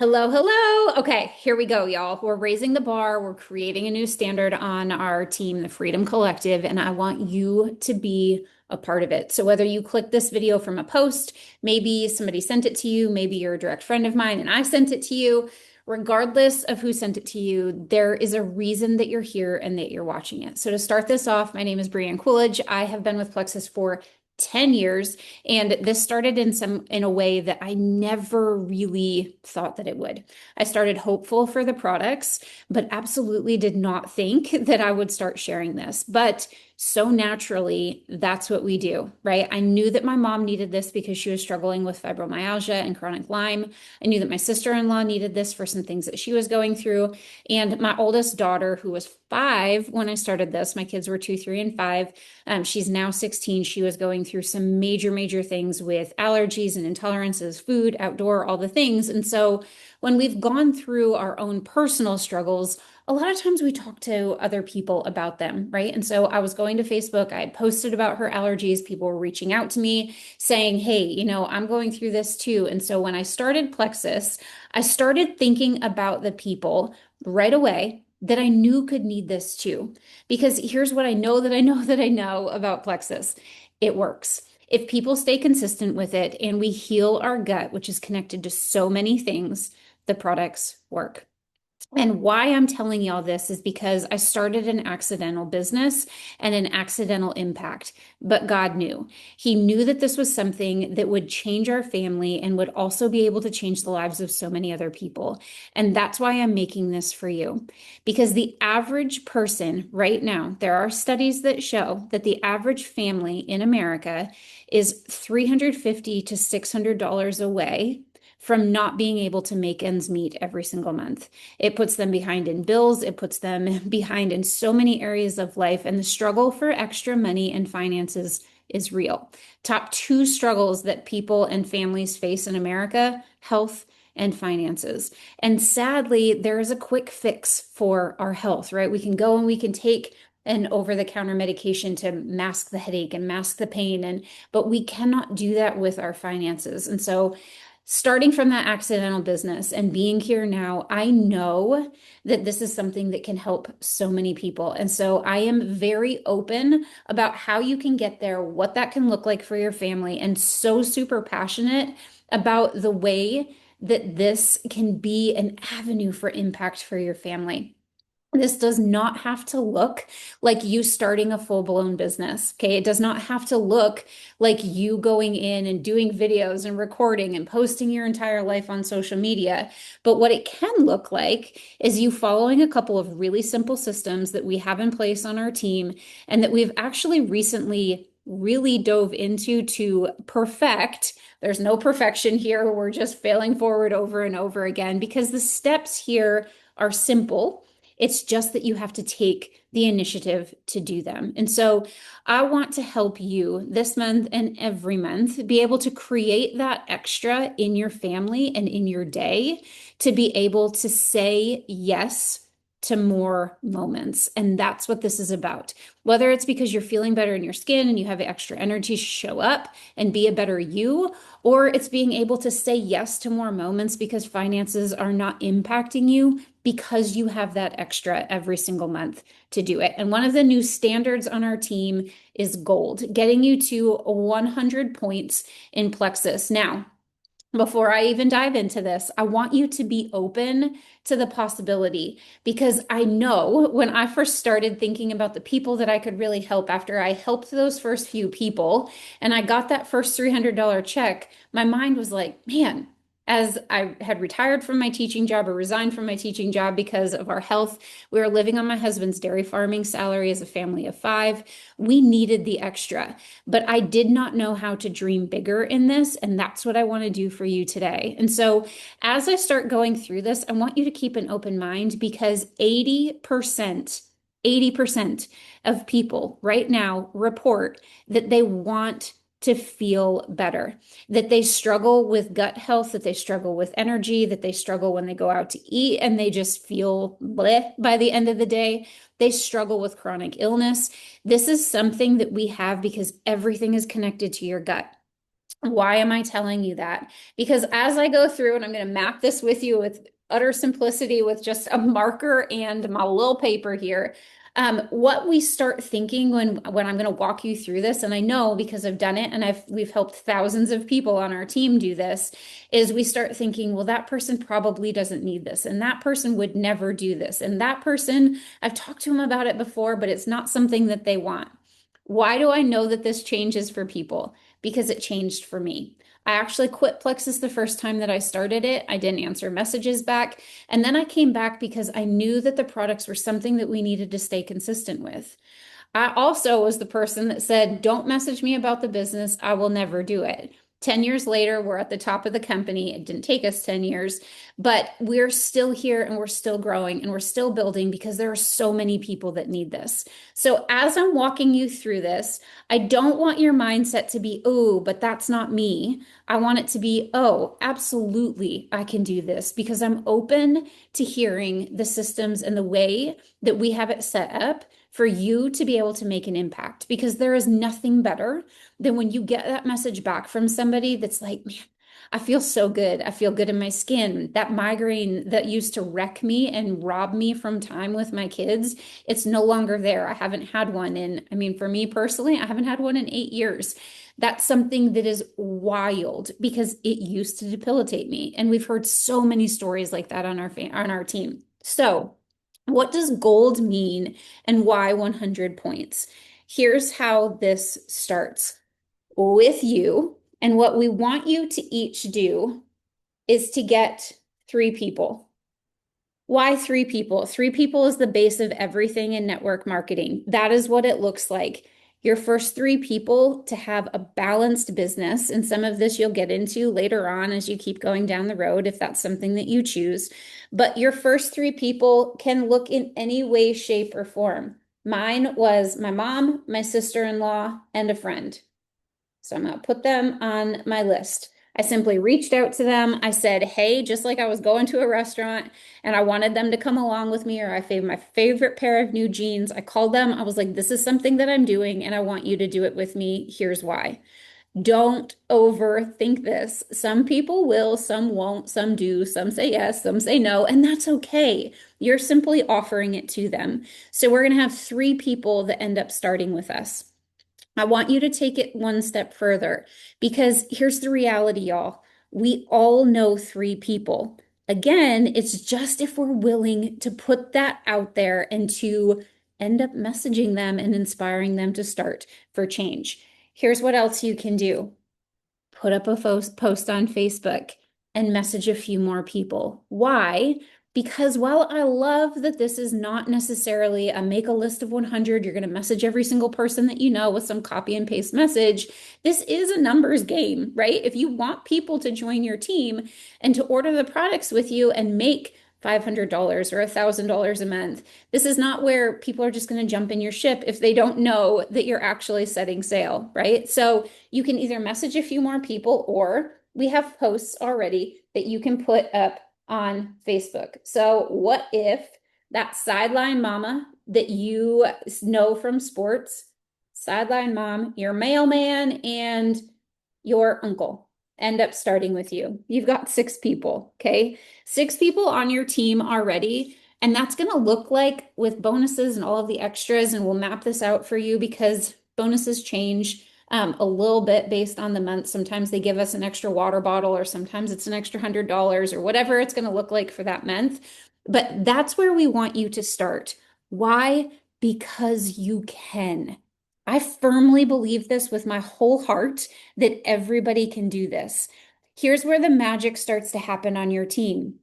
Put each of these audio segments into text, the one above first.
Hello, hello. Okay, here we go, y'all. We're raising the bar. We're creating a new standard on our team, the Freedom Collective, and I want you to be a part of it. So, whether you click this video from a post, maybe somebody sent it to you, maybe you're a direct friend of mine and I sent it to you, regardless of who sent it to you, there is a reason that you're here and that you're watching it. So, to start this off, my name is Brianne Coolidge. I have been with Plexus for 10 years. And this started in a way that I never really thought that it would. I started hopeful for the products, but absolutely did not think that I would start sharing this. But so naturally, that's what we do, right? I knew that my mom needed this because she was struggling with fibromyalgia and chronic Lyme. I knew that my sister-in-law needed this for some things that she was going through. And my oldest daughter, who was 5 when I started this, my kids were 2, 3, and 5. She's now 16. She was going through some major, major things with allergies and intolerances, food, outdoor, all the things. And so when we've gone through our own personal struggles, a lot of times we talk to other people about them, right? And so I was going to Facebook, I had posted about her allergies. People were reaching out to me saying, hey, I'm going through this too. And so when I started Plexus, I started thinking about the people right away that I knew could need this too. Because here's what I know that I know that I know about Plexus. It works. If people stay consistent with it and we heal our gut, which is connected to so many things, the products work. And why I'm telling y'all this is because I started an accidental business and an accidental impact, but God knew. He knew that this was something that would change our family and would also be able to change the lives of so many other people. And that's why I'm making this for you. Because the average person right now, there are studies that show that the average family in America is $350 to $600 away from not being able to make ends meet every single month. It puts them behind in bills, it puts them behind in so many areas of life, and the struggle for extra money and finances is real. Top 2 struggles that people and families face in America: health and finances. And sadly, there is a quick fix for our health, right? We can go and we can take an over-the-counter medication to mask the headache and mask the pain, but we cannot do that with our finances. And so starting from that accidental business and being here now, I know that this is something that can help so many people. And so I am very open about how you can get there, what that can look like for your family, and so super passionate about the way that this can be an avenue for impact for your family. This does not have to look like you starting a full-blown business. Okay. It does not have to look like you going in and doing videos and recording and posting your entire life on social media. But what it can look like is you following a couple of really simple systems that we have in place on our team and that we've actually recently really dove into to perfect. There's no perfection here. We're just failing forward over and over again because the steps here are simple. It's just that you have to take the initiative to do them. And so I want to help you this month and every month be able to create that extra in your family and in your day to be able to say yes to more moments. And that's what this is about. Whether it's because you're feeling better in your skin and you have extra energy to show up and be a better you, or it's being able to say yes to more moments because finances are not impacting you because you have that extra every single month to do it. And one of the new standards on our team is gold, getting you to 100 points in Plexus. Now, before I even dive into this, I want you to be open to the possibility because I know when I first started thinking about the people that I could really help after I helped those first few people and I got that first $300 check, my mind was like, man, as I had retired from my teaching job or resigned from my teaching job because of our health, we were living on my husband's dairy farming salary as a family of 5. We needed the extra, but I did not know how to dream bigger in this. And that's what I want to do for you today. And so as I start going through this, I want you to keep an open mind because 80% of people right now report that they want to feel better, that they struggle with gut health, that they struggle with energy, that they struggle when they go out to eat and they just feel bleh by the end of the day. They struggle with chronic illness. This is something that we have because everything is connected to your gut. Why am I telling you that? Because as I go through, and I'm going to map this with you with utter simplicity with just a marker and my little paper here, what we start thinking when I'm going to walk you through this, and I know because I've done it and we've helped thousands of people on our team do this, is we start thinking, well, that person probably doesn't need this, and that person would never do this, and that person, I've talked to them about it before, but it's not something that they want. Why do I know that this changes for people? Because it changed for me. I actually quit Plexus the first time that I started it. I didn't answer messages back. And then I came back because I knew that the products were something that we needed to stay consistent with. I also was the person that said, don't message me about the business. I will never do it. 10 years later, we're at the top of the company. It didn't take us 10 years, but we're still here and we're still growing and we're still building because there are so many people that need this. So, as I'm walking you through this, I don't want your mindset to be, oh, but that's not me. I want it to be, oh, absolutely, I can do this because I'm open to hearing the systems and the way that we have it set up for you to be able to make an impact because there is nothing better than when you get that message back from somebody that's like, man, I feel so good. I feel good in my skin. That migraine that used to wreck me and rob me from time with my kids, it's no longer there. I haven't had one in, I mean, for me personally, I haven't had one in 8 years. That's something that is wild because it used to debilitate me. And we've heard so many stories like that on our team. So, what does gold mean and why 100 points? Here's how this starts with you. And what we want you to each do is to get 3 people. Why 3 people? 3 people is the base of everything in network marketing. That is what it looks like. Your first 3 people to have a balanced business, and some of this you'll get into later on as you keep going down the road if that's something that you choose. But your first 3 people can look in any way, shape, or form. Mine was my mom, my sister-in-law, and a friend. So I'm going to put them on my list. I simply reached out to them. I said, hey, just like I was going to a restaurant and I wanted them to come along with me, or I found my favorite pair of new jeans. I called them. I was like, this is something that I'm doing and I want you to do it with me. Here's why. Don't overthink this. Some people will, some won't, some do, some say yes, some say no, and that's okay. You're simply offering it to them. So we're going to have 3 people that end up starting with us. I want you to take it one step further because here's the reality, y'all. We all know 3 people. Again, it's just if we're willing to put that out there and to end up messaging them and inspiring them to start for change. Here's what else you can do. Put up a post on Facebook and message a few more people. Why? Because while I love that this is not necessarily a make a list of 100, you're going to message every single person that you know with some copy and paste message, this is a numbers game, right? If you want people to join your team and to order the products with you and make $500 or $1,000 a month, this is not where people are just going to jump in your ship if they don't know that you're actually setting sail, right? So you can either message a few more people or we have posts already that you can put up on Facebook. So what if that sideline mama that you know from sports, sideline mom, your mailman, and your uncle end up starting with you? You've got 6 people, okay? 6 people on your team already. And that's going to look like with bonuses and all of the extras. And we'll map this out for you because bonuses change a little bit based on the month. Sometimes they give us an extra water bottle, or sometimes it's an extra $100 or whatever it's going to look like for that month. But that's where we want you to start. Why? Because you can. I firmly believe this with my whole heart that everybody can do this. Here's where the magic starts to happen on your team.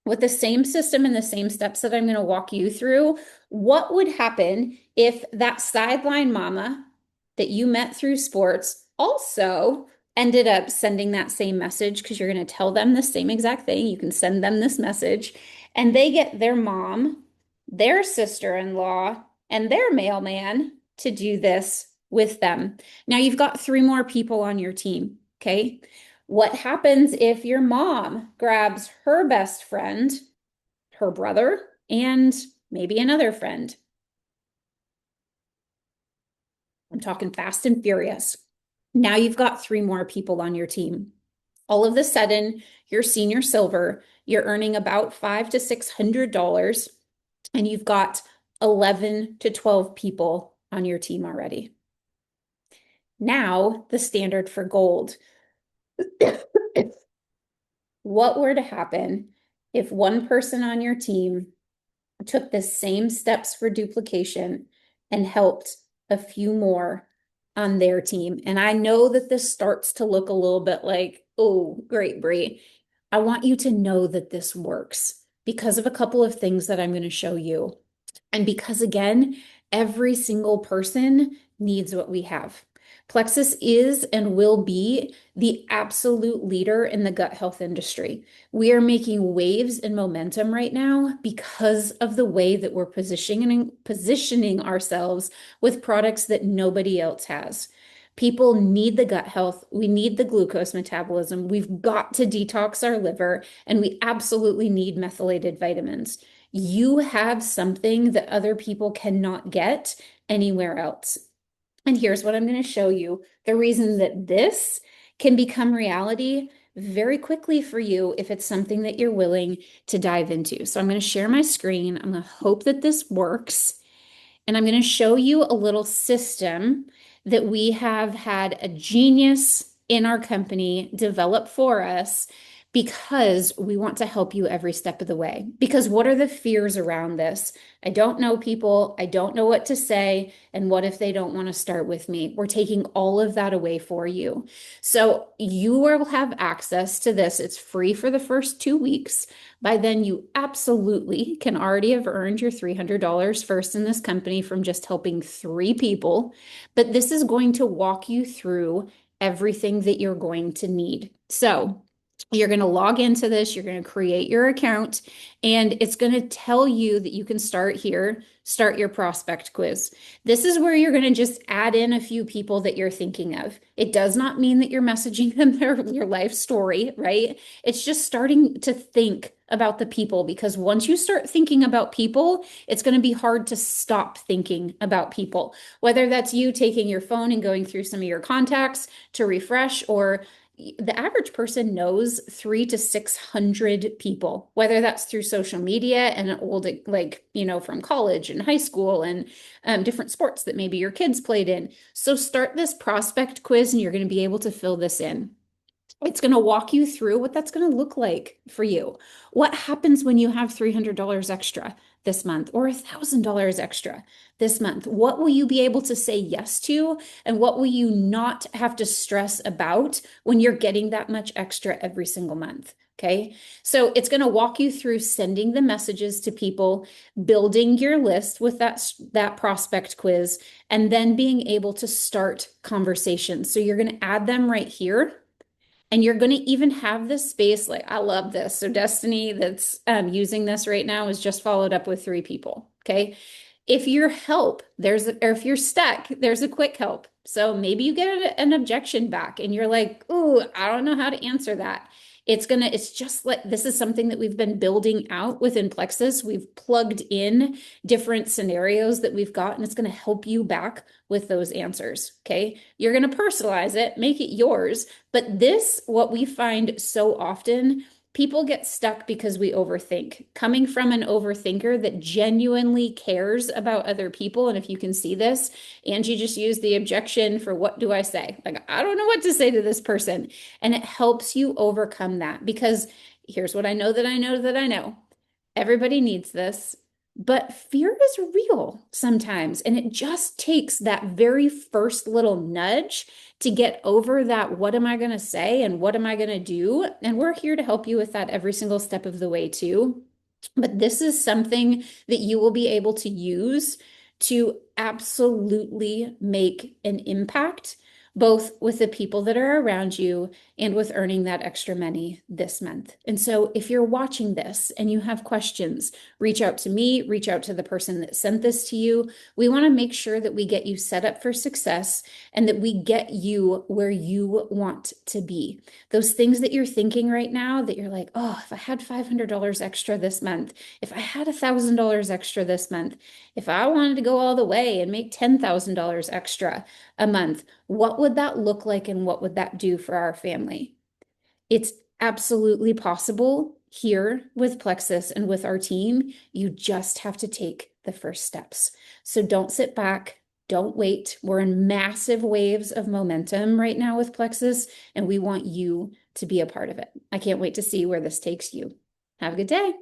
With the same system and the same steps that I'm going to walk you through, what would happen if that sideline mama that you met through sports also ended up sending that same message? Because you're going to tell them the same exact thing. You can send them this message, and they get their mom, their sister-in-law, and their mailman to do this with them. Now you've got 3 more people on your team, okay? What happens if your mom grabs her best friend, her brother, and maybe another friend? I'm talking fast and furious. Now you've got three more people on your team. All of a sudden, you're senior silver, you're earning about $500 to $600, and you've got 11 to 12 people on your team already. Now, the standard for gold. What were to happen if one person on your team took the same steps for duplication and helped a few more on their team? And I know that this starts to look a little bit like, oh, great, Brie. I want you to know that this works because of a couple of things that I'm going to show you. And because, again, every single person needs what we have. Plexus is and will be the absolute leader in the gut health industry. We are making waves and momentum right now because of the way that we're positioning ourselves with products that nobody else has. People need the gut health. We need the glucose metabolism. We've got to detox our liver, and we absolutely need methylated vitamins. You have something that other people cannot get anywhere else. And here's what I'm going to show you. The reason that this can become reality very quickly for you if it's something that you're willing to dive into. So I'm going to share my screen. I'm going to hope that this works. And I'm going to show you a little system that we have had a genius in our company develop for us because we want to help you every step of the way. Because what are the fears around this? I don't know people. I don't know what to say. And what if they don't want to start with me? We're taking all of that away for you. So you will have access to this. It's free for the first 2 weeks. By then, you absolutely can already have earned your $300 first in this company from just helping 3 people. But this is going to walk you through everything that you're going to need. So you're going to log into this, you're going to create your account, and it's going to tell you that you can start here, start your prospect quiz. This is where you're going to just add in a few people that you're thinking of. It does not mean that you're messaging them your life story, right? It's just starting to think about the people, because once you start thinking about people, it's going to be hard to stop thinking about people. Whether that's you taking your phone and going through some of your contacts to refresh, or the average person knows 300 to 600 people, whether that's through social media and old, like, from college and high school and different sports that maybe your kids played in. So start this prospect quiz and you're going to be able to fill this in. It's going to walk you through what that's going to look like for you. What happens when you have $300 extra this month or $1,000 extra this month? What will you be able to say yes to? And what will you not have to stress about when you're getting that much extra every single month? Okay. So it's going to walk you through sending the messages to people, building your list with that prospect quiz, and then being able to start conversations. So you're going to add them right here. And you're going to even have this space. Like, I love this. So Destiny that's using this right now is just followed up with 3 people. Okay. If you're help, or if you're stuck, there's a quick help. So maybe you get an objection back and you're like, ooh, I don't know how to answer that. It's just like, this is something that we've been building out within Plexus. We've plugged in different scenarios that we've got, and it's going to help you back with those answers. Okay. You're going to personalize it, make it yours. But what we find so often, people get stuck because we overthink. Coming from an overthinker that genuinely cares about other people. And if you can see this, Angie just used the objection for what do I say? Like, I don't know what to say to this person. And it helps you overcome that, because here's what I know that I know that I know. Everybody needs this. But fear is real sometimes, and it just takes that very first little nudge to get over that. What am I going to say and what am I going to do? And we're here to help you with that every single step of the way too. But this is something that you will be able to use to absolutely make an impact, both with the people that are around you and with earning that extra money this month. And so if you're watching this and you have questions, reach out to me, reach out to the person that sent this to you. We want to make sure that we get you set up for success and that we get you where you want to be. Those things that you're thinking right now that you're like, oh, if I had $500 extra this month, if I had $1,000 extra this month, if I wanted to go all the way and make $10,000 extra a month, what would would that look like and what would that do for our family? It's absolutely possible here with Plexus and with our team. You just have to take the first steps. So don't sit back. Don't wait. We're in massive waves of momentum right now with Plexus, and we want you to be a part of it. I can't wait to see where this takes you. Have a good day.